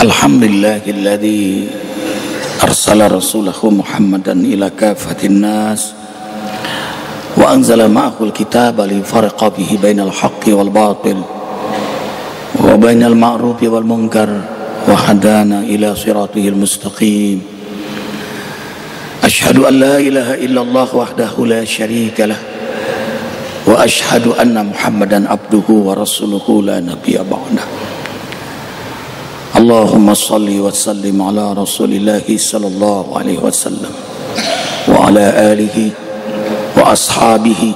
Alhamdulillahilladzi arsala rasulahu Muhammadan ila kafatin nas wa anzala ma'ahul kitaba li farqa bihi bainal haqqi wal batil wa bainal ma'rufi wal munkar wa hadana ila siratihil mustaqim. Ashhadu an la ilaha illallah wahdahu la syarika lah wa ashhadu anna Muhammadan abduhu wa rasuluhu la nabiyya ba'dah. Allahumma salli wa sallim ala rasulillahi sallallahu alaihi wasallam wa ala alihi wa ashabihi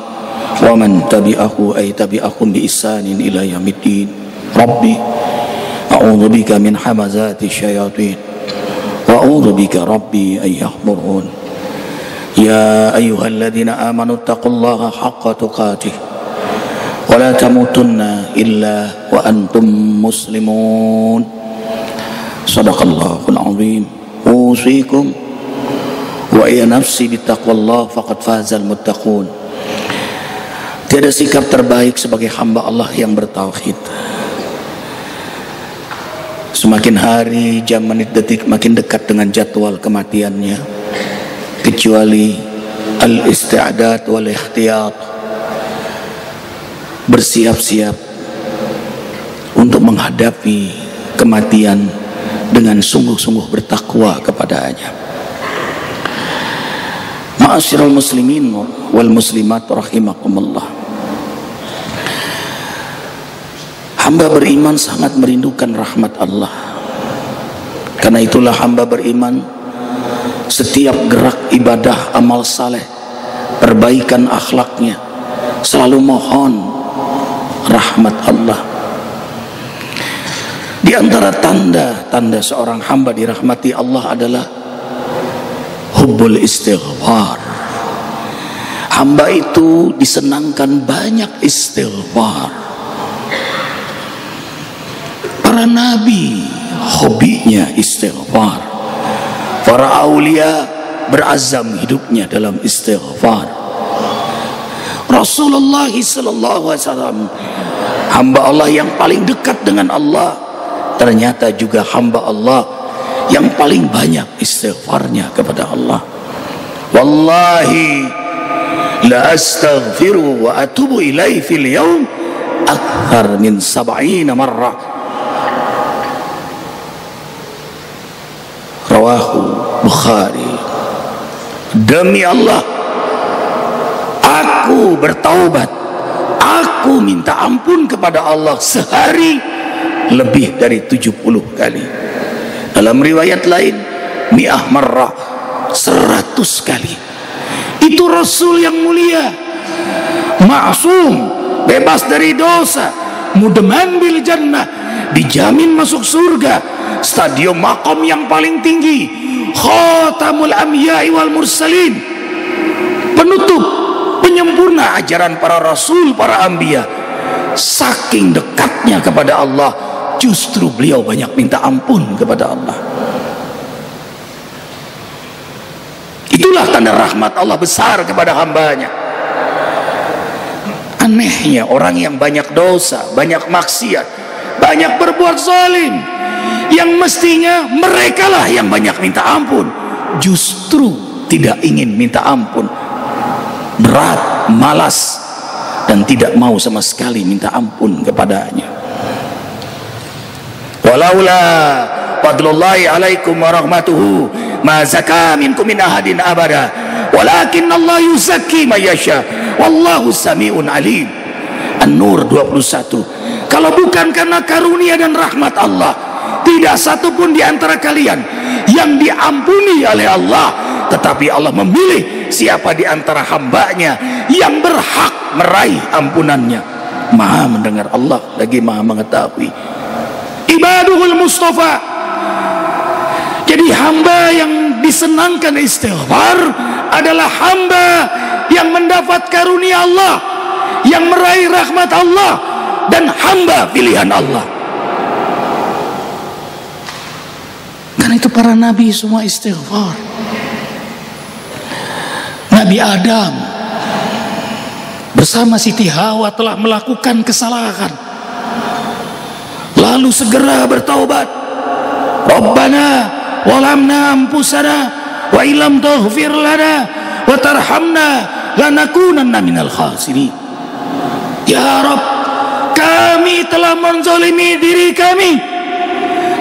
wa man tabi'ahu ay tabi'ahum bi ihsanin ila yaumiddin. Rabbi a'udzu bika min hamazati syayatin wa a'udzu bika rabbi ay yahdurun. Ya ayyuhalladzina amanu taqullaha haqqa tuqatih wa la tamutunna illa wa antum muslimun. Sadaqallahul azim. Usikum wa ya nafsi bittaqwallah faqad fazal muttaqun. Tiada sikap terbaik sebagai hamba Allah yang bertauhid. Semakin hari, jam, menit, detik makin dekat dengan jadwal kematiannya, kecuali al-isti'dad wal ikhtiyat, bersiap-siap untuk menghadapi kematian dengan sungguh-sungguh bertakwa kepadanya. Ma'asyiral muslimin wal muslimat rahimakumullah. Hamba beriman sangat merindukan rahmat Allah. Karena itulah hamba beriman setiap gerak ibadah, amal saleh, perbaikan akhlaknya selalu mohon rahmat Allah. Di antara tanda-tanda seorang hamba dirahmati Allah adalah hubbul istighfar. Hamba itu disenangkan banyak istighfar. Para nabi hobinya istighfar. Para aulia berazam hidupnya dalam istighfar. Rasulullah sallallahu alaihi wasallam, hamba Allah yang paling dekat dengan Allah, ternyata juga hamba Allah yang paling banyak istighfarnya kepada Allah. Wallahi la astaghfiru wa atubu ilaihi fil yawm akthar min 70 marrah. Rawahu Bukhari. Demi Allah, aku bertaubat, aku minta ampun kepada Allah sehari lebih dari 70 kali. Dalam riwayat lain, mi'ah marrah, 100 kali. Itu Rasul yang mulia, ma'sum, bebas dari dosa, mudman bil jannah, dijamin masuk surga, stadium maqam yang paling tinggi, khatamul anbiya'i wal mursalin, penutup, penyempurna ajaran para rasul, para anbiya. Saking dekatnya kepada Allah, justru beliau banyak minta ampun kepada Allah. Itulah tanda rahmat Allah besar kepada hambanya. Anehnya orang yang banyak dosa, banyak maksiat, banyak berbuat zalim, yang mestinya merekalah yang banyak minta ampun, justru tidak ingin minta ampun, berat, malas, dan tidak mau sama sekali minta ampun kepadanya. Walaula fadlullahi alaikum wa rahmatuhu ma zaka minkum min ahadin abada walakin Allah yuzakki man yasha wallahu samiun alim. An-Nur 21. Kalau bukan karena karunia dan rahmat Allah, tidak satu pun di antara kalian yang diampuni oleh Allah, tetapi Allah memilih siapa di antara hambanya yang berhak meraih ampunannya. Maha mendengar Allah, lagi maha mengetahui. Ibaduhul Mustafa. Jadi hamba yang disenangkan istighfar adalah hamba yang mendapat karunia Allah, yang meraih rahmat Allah, dan hamba pilihan Allah. Karena itu para nabi semua istighfar. Nabi Adam bersama Siti Hawa telah melakukan kesalahan, lalu segera bertaubat, Rabbana walamna anfusana wa illam taghfir lana wa tarhamna lanakunanna minal khasirin. Ya Rabb, kami telah menzalimi diri kami.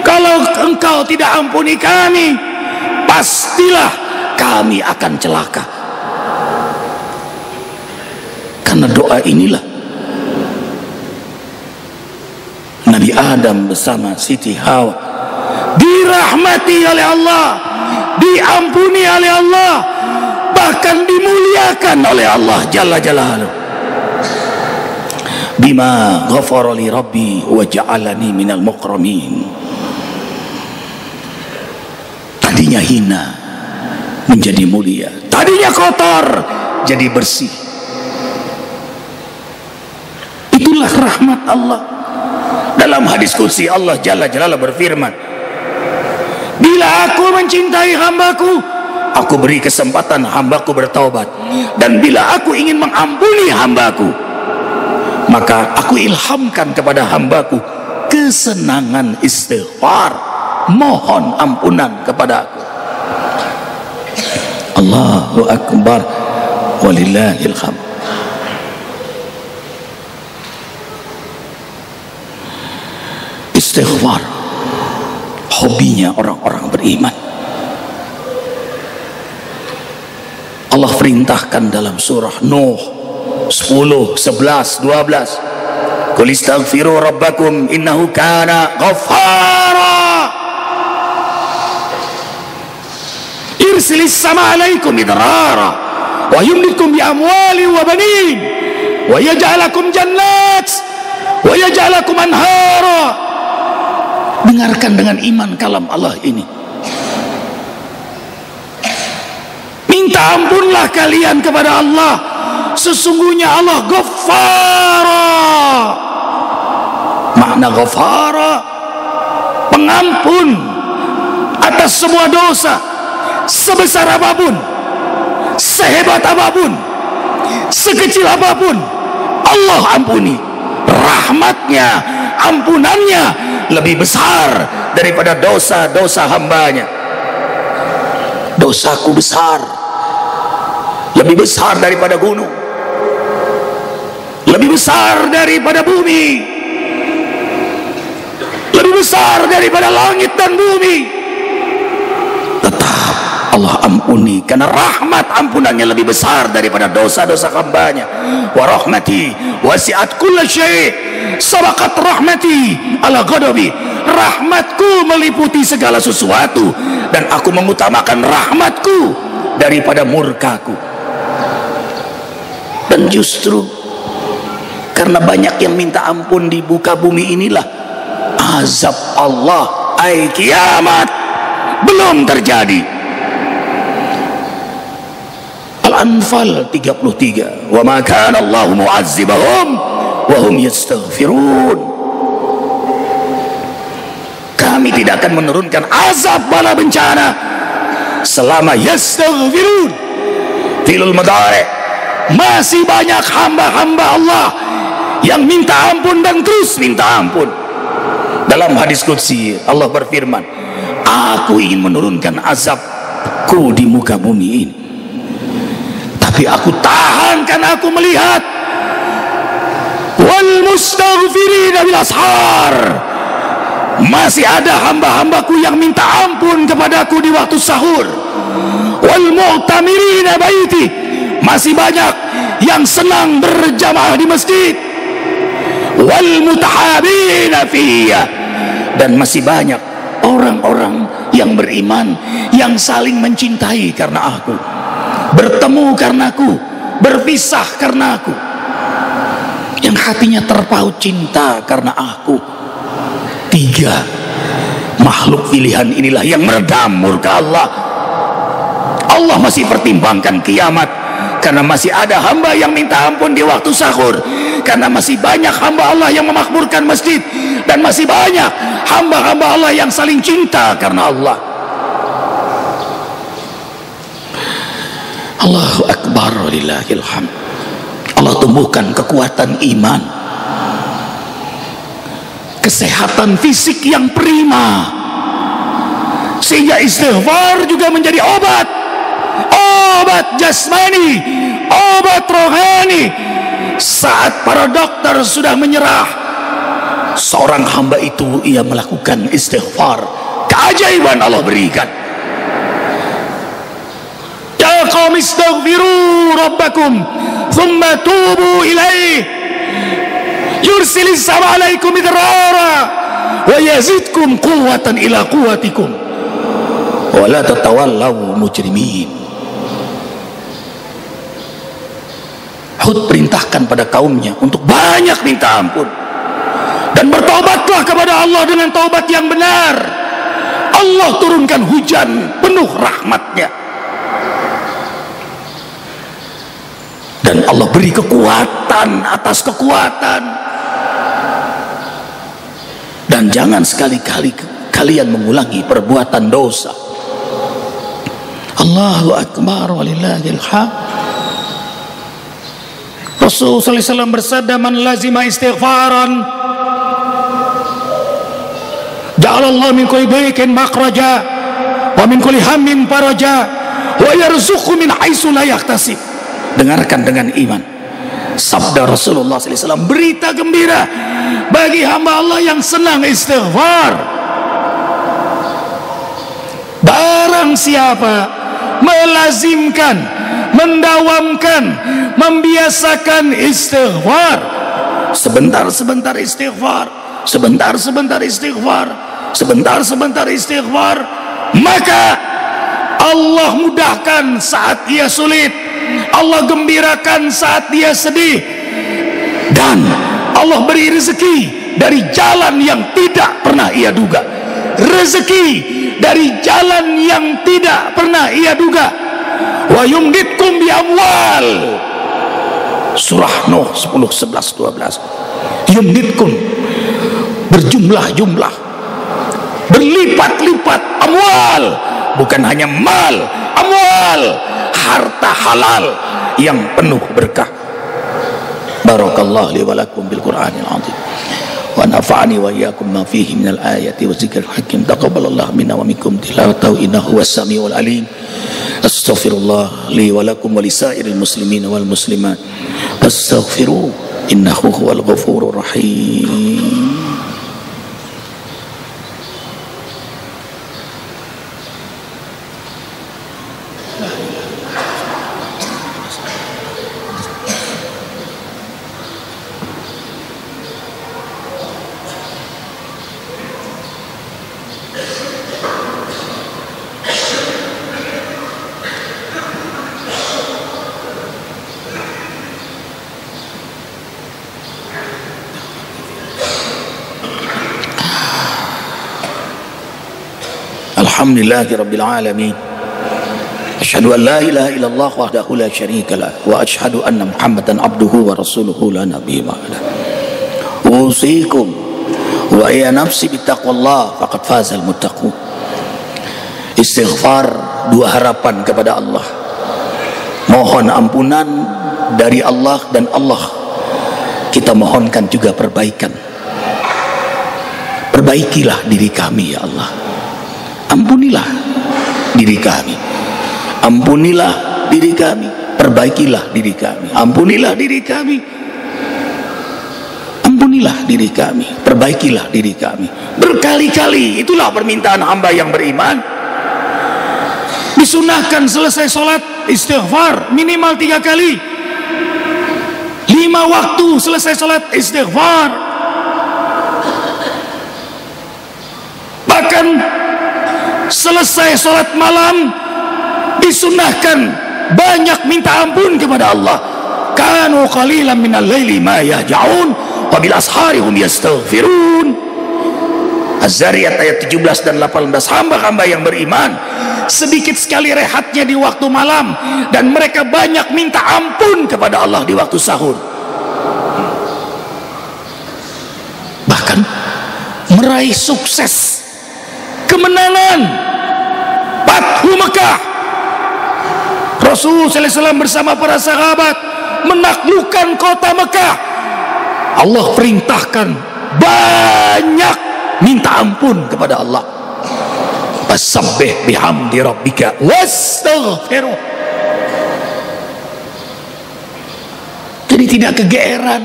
Kalau Engkau tidak ampuni kami, pastilah kami akan celaka. Karena doa inilah Nabi Adam bersama Siti Hawa dirahmati oleh Allah, diampuni oleh Allah, bahkan dimuliakan oleh Allah Jalla Jalaluhu. Bima ghafara li rabbi wa ja'alani minal mukramin. Tadinya hina menjadi mulia, tadinya kotor jadi bersih. Itulah rahmat Allah. Dalam hadis qudsi Allah Jalla Jalaluhu berfirman, bila aku mencintai hambaku, aku beri kesempatan hambaku bertaubat, dan bila aku ingin mengampuni hambaku, maka aku ilhamkan kepada hambaku kesenangan istighfar, mohon ampunan kepada aku. Allahu Akbar, walillahil hamd. Istighfar hobinya orang-orang beriman. Allah perintahkan dalam surah Nuh 10, 11, 12. Qul istaghfiru rabbakum innahu kana ghaffara. Irsilis sama alaikum idrara wa yumdikum bi amwali wa banin wa yaj'alakum jannat wa yaj'alakum anhara. Dengarkan dengan iman kalam Allah ini. Minta ampunlah kalian kepada Allah. Sesungguhnya Allah Ghaffara. Makna Ghaffara, pengampun atas semua dosa, sebesar apapun, sehebat apapun, sekecil apapun, Allah ampuni. Rahmatnya, ampunannya lebih besar daripada dosa-dosa hambanya. Dosaku besar, lebih besar daripada gunung, lebih besar daripada bumi, lebih besar daripada langit dan bumi. Tetap Allah ampuni, karena rahmat ampunannya lebih besar daripada dosa-dosa hambanya. Wa rahmati wasi'at kulla syai', sabaqat rahmati ala ghadabi. Rahmatku meliputi segala sesuatu, dan aku mengutamakan rahmatku daripada murkaku. Dan justru karena banyak yang minta ampun di muka bumi inilah azab Allah kiamat belum terjadi. Al-Anfal 33, wa ma kana Allahu mu'azzibahum wa hum yastaghfirun. Kami tidak akan menurunkan azab bala bencana selama yastaghfirun. Filul madari, masih banyak hamba-hamba Allah yang minta ampun dan terus minta ampun. Dalam hadis qudsi Allah berfirman, aku ingin menurunkan azabku di muka bumi ini, tapi aku tahan karena aku melihat wal mustaghfirina bil ashar, masih ada hamba-hambaku yang minta ampun kepadaku di waktu sahur. Wal mu'tamirina baiti, masih banyak yang senang berjamaah di masjid. Wal mutahabina fiyya, dan masih banyak orang-orang yang beriman yang saling mencintai karena aku, bertemu karena aku, berpisah karena aku, yang hatinya terpaut cinta karena aku. 3 makhluk pilihan inilah yang meredam murka Allah. Allah masih pertimbangkan kiamat, karena masih ada hamba yang minta ampun di waktu sahur, karena masih banyak hamba Allah yang memakmurkan masjid, dan masih banyak hamba-hamba Allah yang saling cinta karena Allah. Allahu Akbar, walillahil hamd. Allah tumbuhkan kekuatan iman, kesehatan fisik yang prima, Sehingga istighfar juga menjadi obat, obat jasmani, obat rohani. Saat para dokter sudah menyerah, seorang hamba itu ia melakukan istighfar, keajaiban Allah berikan. Ya qaum istaghfiru rabbakum thumma tubu ilaih yursilis sama alaikum idrara wa yazidkum quwwatan ila quwwatikum wa la tatawallaw mujrimin. Hud perintahkan pada kaumnya untuk banyak minta ampun dan bertaubatlah kepada Allah dengan taubat yang benar. Allah turunkan hujan penuh rahmatnya dan Allah beri kekuatan atas kekuatan. Dan jangan sekali-kali kalian mengulangi perbuatan dosa. Allahu Akbar walillahil hamd. Rasulullah SAW bersabda, man lazima istighfaran ja'alallahu min kulli dhaiqin makhraja wa min kulli hammin faraja wa yarzuqhu min haitsu la yahtasib. Dengarkan dengan iman sabda Rasulullah SAW, berita gembira bagi hamba Allah yang senang istighfar. Barang siapa melazimkan, mendawamkan, membiasakan istighfar, sebentar-sebentar istighfar, sebentar-sebentar istighfar, sebentar-sebentar istighfar, maka Allah mudahkan saat ia sulit, Allah gembirakan saat dia sedih, dan Allah beri rezeki dari jalan yang tidak pernah ia duga. Rezeki dari jalan yang tidak pernah ia duga. Wa yumditkum bi amwal. Surah Nuh 10, 11, 12. Yumditkum, berjumlah-jumlah, berlipat-lipat. Amwal, bukan hanya mal, amwal, harta halal yang penuh berkah. Barakallahu li wa lakum bil Qur'anil azim wa nafa'ani wa iyyakum ma fihi minal ayati wa zikril hakim. Taqabbalallahu minna wa minkum tilawatahu innahu was-sami'ul alim. Astaghfirullah li wa lakum wa lisairil muslimin wal muslimat fastaghfiruhu innahu huwal ghafurur rahim. Alhamdulillahi rabbil alamin. Asyhadu an la ilaha illallah wahdahu la syarika lah wa asyhadu anna Muhammadan abduhu wa rasuluhu la nabiyya ba'da. Usikum wa ya nafsi bittaqwallah faqad fazal muttaqun. Istighfar, dua harapan kepada Allah. Mohon ampunan dari Allah dan Allah kita mohonkan juga perbaikan. Perbaikilah diri kami ya Allah. Ampunilah diri kami, ampunilah diri kami, perbaikilah diri kami, ampunilah diri kami, ampunilah diri kami, perbaikilah diri kami. Berkali-kali, itulah permintaan hamba yang beriman. Disunahkan selesai sholat istighfar minimal 3 kali, 5 waktu selesai sholat istighfar. Bahkan selesai sholat malam disunahkan banyak minta ampun kepada Allah. Kanu qalilan minal laili ma yahja'un wa bil ashari hum yastaghfirun. Az-Zariyat ayat 17 dan 18. Hamba-hamba yang beriman sedikit sekali rehatnya di waktu malam dan mereka banyak minta ampun kepada Allah di waktu sahur. Bahkan meraih sukses, kemenangan, Fathu Mekah. Rasulullah SAW bersama para sahabat menaklukkan kota Mekah. Allah perintahkan banyak minta ampun kepada Allah. Fasabbih bihamdi rabbika wastaghfiruh. Jadi tidak kegeeran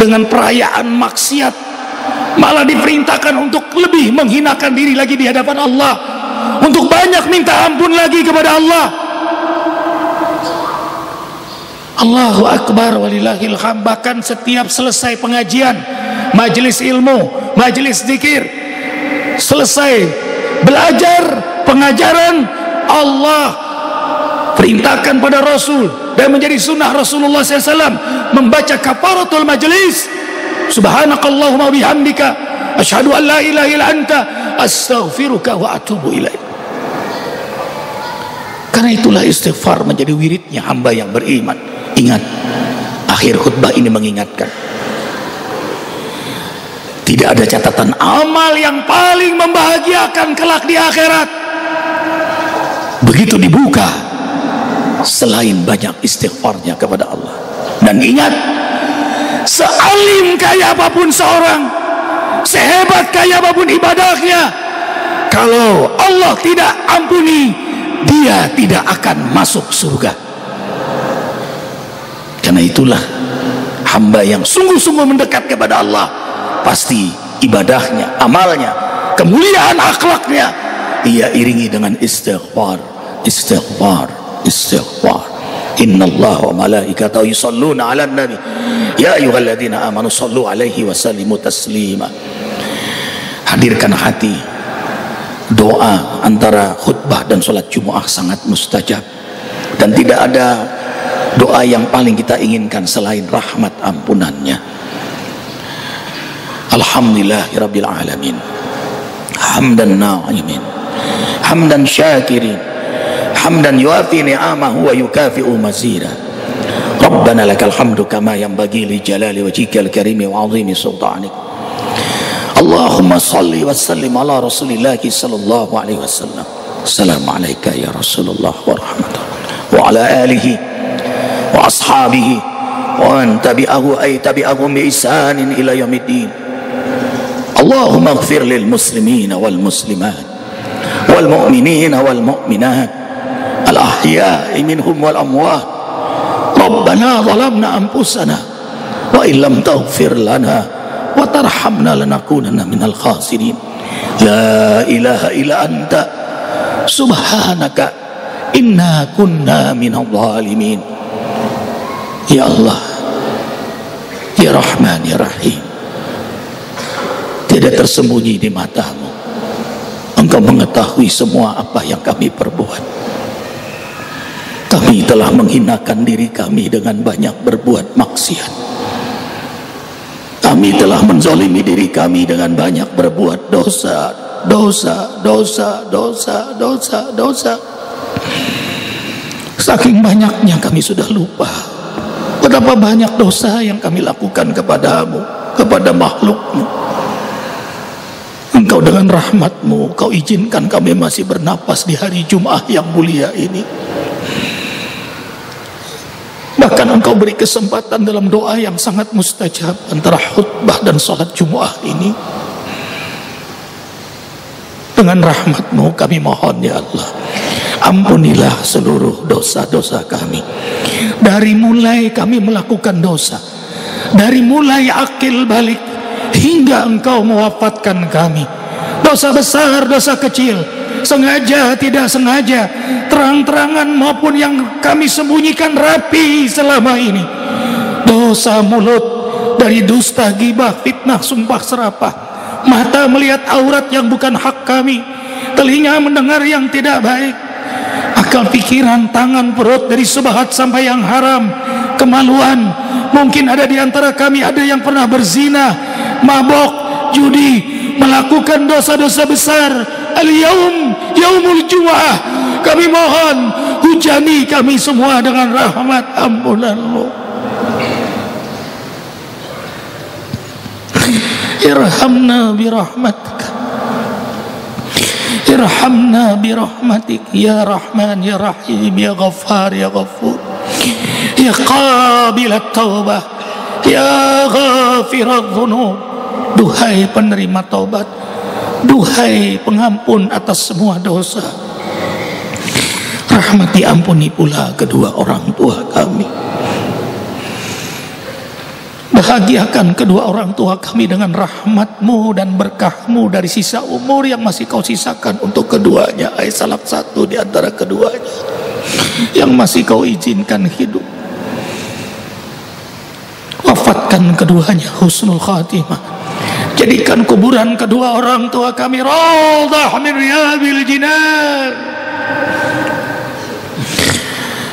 dengan perayaan maksiat, malah diperintahkan untuk lebih menghinakan diri lagi di hadapan Allah, untuk banyak minta ampun lagi kepada Allah. Allahu Akbar walillahil hamd. Bahkan setiap selesai pengajian, majelis ilmu, majelis zikir, selesai belajar pengajaran, Allah perintahkan pada Rasul dan menjadi sunnah Rasulullah SAW membaca kafaratul majlis, subhanakallahumma bihamdika asyhadu an la ilaha illa anta astaghfiruka wa atubu ilaik. Karena itulah istighfar menjadi wiridnya hamba yang beriman. Ingat, akhir khutbah ini mengingatkan, tidak ada catatan amal yang paling membahagiakan kelak di akhirat begitu dibuka selain banyak istighfarnya kepada Allah. Dan ingat, sealim kaya apapun seorang, sehebat kaya apapun ibadahnya, kalau Allah tidak ampuni, dia tidak akan masuk surga. Karena itulah hamba yang sungguh-sungguh mendekat kepada Allah, pasti ibadahnya, amalnya, kemuliaan akhlaknya ia iringi dengan istighfar, istighfar, istighfar. Innallaha wa malaikatahu yusholluna 'alan nabi ya ayyuhalladzina amanu shollu 'alaihi wa sallimu taslima. Hadirkan hati, doa antara khutbah dan sholat Jumat sangat mustajab, dan tidak ada doa yang paling kita inginkan selain rahmat ampunannya. Alhamdulillahirabbil alamin, hamdan na'imin, hamdan syakirin, hamdan yuafi ni'amahu wa yukafi'u mazira. Rabbana lakal hamdu kama yanbaghi li jalali wajhikal karimi wa 'azimi sultanik. Allahumma salli wa sallim ala Rasulillah sallallahu alaihi wasallam. Assalamu alayka ya Rasulullah wa rahmatullahi wa ala alihi wa ashabihi wa man tabi'ahu ay tabi'ahum bi ihsanin ila yaumiddin. Allahumma ighfir lil muslimina wal muslimat wal mu'minina wal mu'minat al ahya'i minhum wal amwat. Rabbana zalamna anfusana wa illam taghfir lana wa tarhamna lanakunanna minal khasirin. La ilaha illa anta subhanaka inna kunna minadh dhalimin. Ya Allah, ya Rahman, ya Rahim, tidak tersembunyi di matamu. Engkau mengetahui semua apa yang kami perbuat. Kami telah menghinakan diri kami dengan banyak berbuat maksiat. Kami telah menzalimi diri kami dengan banyak berbuat dosa, dosa, dosa, dosa, dosa, dosa. Saking banyaknya kami sudah lupa betapa banyak dosa yang kami lakukan kepadamu, kepada makhlukmu. Engkau dengan rahmatmu, kau izinkan kami masih bernapas di hari Jumat yang mulia ini. Bahkan engkau beri kesempatan dalam doa yang sangat mustajab antara khutbah dan sholat Jumat ini. Dengan rahmatmu kami mohon ya Allah, ampunilah seluruh dosa-dosa kami. Dari mulai kami melakukan dosa, dari mulai akil balik hingga engkau mewafatkan kami, dosa besar, dosa kecil, sengaja, tidak sengaja, terang-terangan maupun yang kami sembunyikan rapi selama ini. Dosa mulut, dari dusta, gibah, fitnah, sumpah serapah. Mata melihat aurat yang bukan hak kami, telinga mendengar yang tidak baik, akal pikiran, tangan, perut dari subhat sampai yang haram, kemaluan. Mungkin ada di antara kami ada yang pernah berzina, mabok, judi, melakukan dosa-dosa besar. Al-yaum yaumul Jumu'ah, kami mohon hujani kami semua dengan rahmat ampunan-Mu. Irhamna birahmatika, irhamna birahmatik ya Rahman ya Rahim ya Ghaffar ya Ghafur ya qabilat taubah ya ghafiradz dzunub. Duhai penerima taubat, Duhai pengampun atas semua dosa, rahmati ampuni pula kedua orang tua kami. Bahagiakan kedua orang tua kami dengan rahmat-Mu dan berkah-Mu dari sisa umur yang masih Kau sisakan untuk keduanya. Salah satu di antara keduanya yang masih Kau izinkan hidup, wafatkan keduanya husnul khatimah. Jadikan kuburan kedua orang tua kami raudhah min riyadil jinan.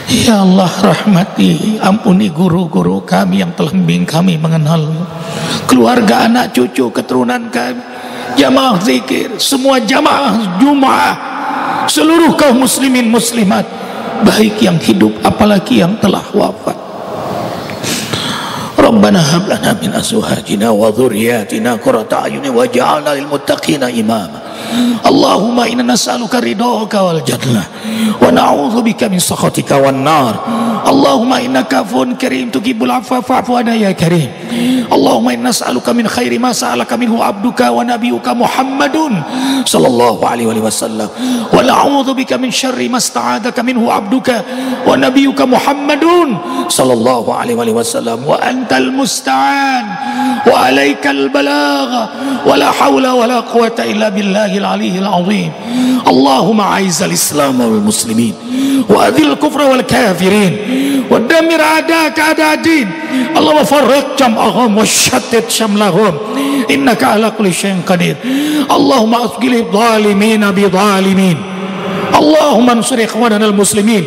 Ya Allah, rahmati, ampuni guru-guru kami yang telah membimbing kami mengenal-Mu, keluarga, anak, cucu, keturunan kami, jamaah zikir, semua jamaah Jumat, seluruh kaum muslimin muslimat, baik yang hidup apalagi yang telah wafat. Rabbana hab lana min azwajina wa dhurriyyatina qurrata a'yunin waj'alna lil muttaqina imama. Allahumma inna nas'aluka ridhaka wal jannah wa na'udzu bika min sakhatika wan nar. Allahumma innaka afuwwun karim tuhibbul afwa fa'fu anna ya karim. Allahumma inna nas'aluka min khairi ma sa'alaka minhu 'abduka wa nabiyyuka Muhammadun sallallahu alaihi wasallam wa na'udzu bika min syarri ma sta'adaka minhu 'abduka wa nabiyyuka Muhammadun sallallahu alaihi wasallam wa antal musta'an wa 'alaikal balagha wa la haula wa la quwwata illa billahi العلي العظيم. اللهم أعز الإسلام والمسلمين وأذل الكفر والكافرين ودمر أعداءك أعداء الدين. اللهم فرق جمعهم وشتت شملهم إنك على كل شيء قدير. اللهم أثقل الظالمين بظالمين. اللهم انصر إخواننا المسلمين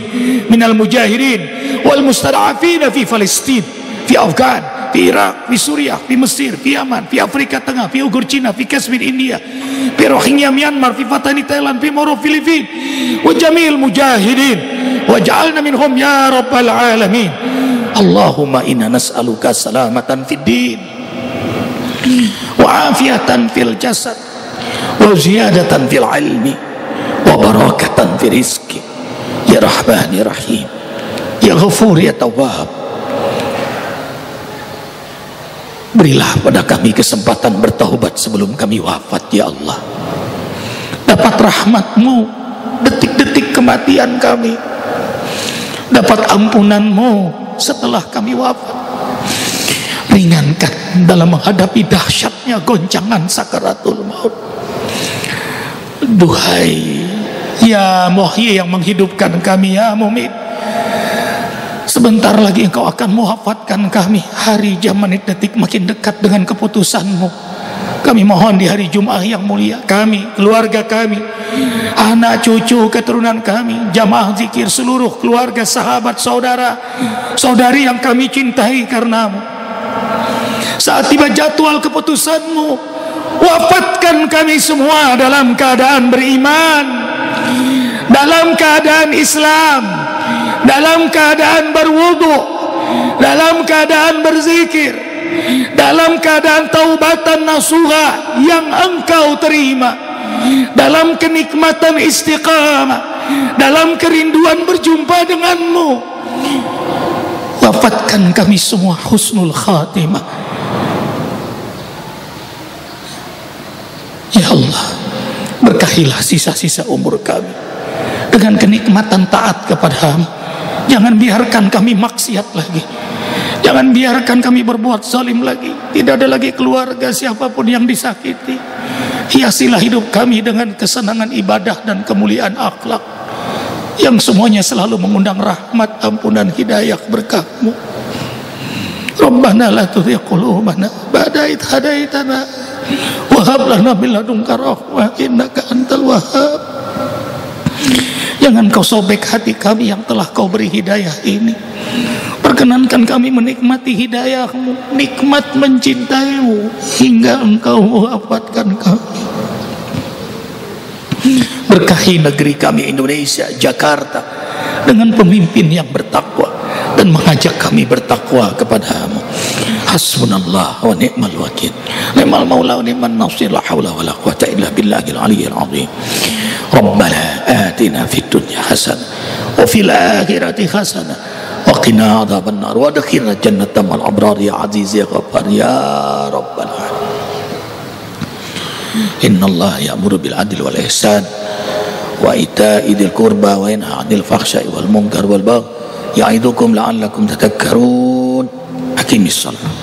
من المجاهرين والمستضعفين في فلسطين، في أفغان، في Irak, di Suriah, di Mesir, di Yaman, di Afrika Tengah, di Uighur Cina, di Kashmir India, di Rohingya Myanmar, di Patani Thailand, di Moro Filipina, wa jamil mujahidin waj'alna minhum ya rabbal alamin. Allahumma inna nas'aluka salamatan fid din wa afiatan fil jasad wa ziyadatan fil ilmi wa barakatan fil rizqi ya Rahman ya Rahim ya Ghafur ya Tawwab. Berilah pada kami kesempatan bertaubat sebelum kami wafat ya Allah. Dapat rahmat-Mu detik-detik kematian kami, dapat ampunan-Mu setelah kami wafat. Ringankan dalam menghadapi dahsyatnya goncangan sakaratul maut. Duhai ya Muhyi yang menghidupkan kami, ya Mumit, sebentar lagi Engkau akan mewafatkan kami. Hari, jam, menit, detik makin dekat dengan keputusan-Mu. Kami mohon di hari Jumat yang mulia, kami, keluarga kami, anak, cucu, keturunan kami, jamaah zikir, seluruh keluarga, sahabat, saudara, saudari yang kami cintai karena-Mu, saat tiba jadwal keputusan-Mu, wafatkan kami semua dalam keadaan beriman, dalam keadaan Islam, dalam keadaan berwudu, dalam keadaan berzikir, dalam keadaan taubatan nasuha yang Engkau terima, dalam kenikmatan istiqamah, dalam kerinduan berjumpa denganmu. Wafatkan kami semua husnul khatimah ya Allah. Berkahilah sisa-sisa umur kami dengan kenikmatan taat kepada-Mu. Jangan biarkan kami maksiat lagi, jangan biarkan kami berbuat zalim lagi. Tidak ada lagi keluarga siapapun yang disakiti. Hiasilah hidup kami dengan kesenangan ibadah dan kemuliaan akhlak yang semuanya selalu mengundang rahmat, ampunan, hidayah, berkah-Mu. Rabbana la tuzigh qulubana ba'da idh hadaitana wa hab lana min ladunka rahmah innaka antal wahhab. Jangan Kau sobek hati kami yang telah Kau beri hidayah ini. Perkenankan kami menikmati hidayah-Mu, nikmat mencintai-Mu hingga Engkau wafatkan kami. Berkahi negeri kami Indonesia, Jakarta, dengan pemimpin yang bertakwa dan mengajak kami bertakwa kepada-Mu. Hasbunallah wa ni'mal wakil, ni'mal maula wa ni'man nasir, la haula wa la quwwata illa billahil aliyyil azim. Rabbana atina fid dunya hasanah wa fil akhirati hasanah wa qina adzaban nar wa adkhilna jannata ma'al abrar ya aziz ya ghaffar ya rabbal alamin. Innallaha ya'muru bil adli wal ihsan wa ita'i dzil qurba wa yanha 'anil fahsya'i wal munkar wal baghi ya'idukum la'allakum tadhakkarun. Aqimis shalah.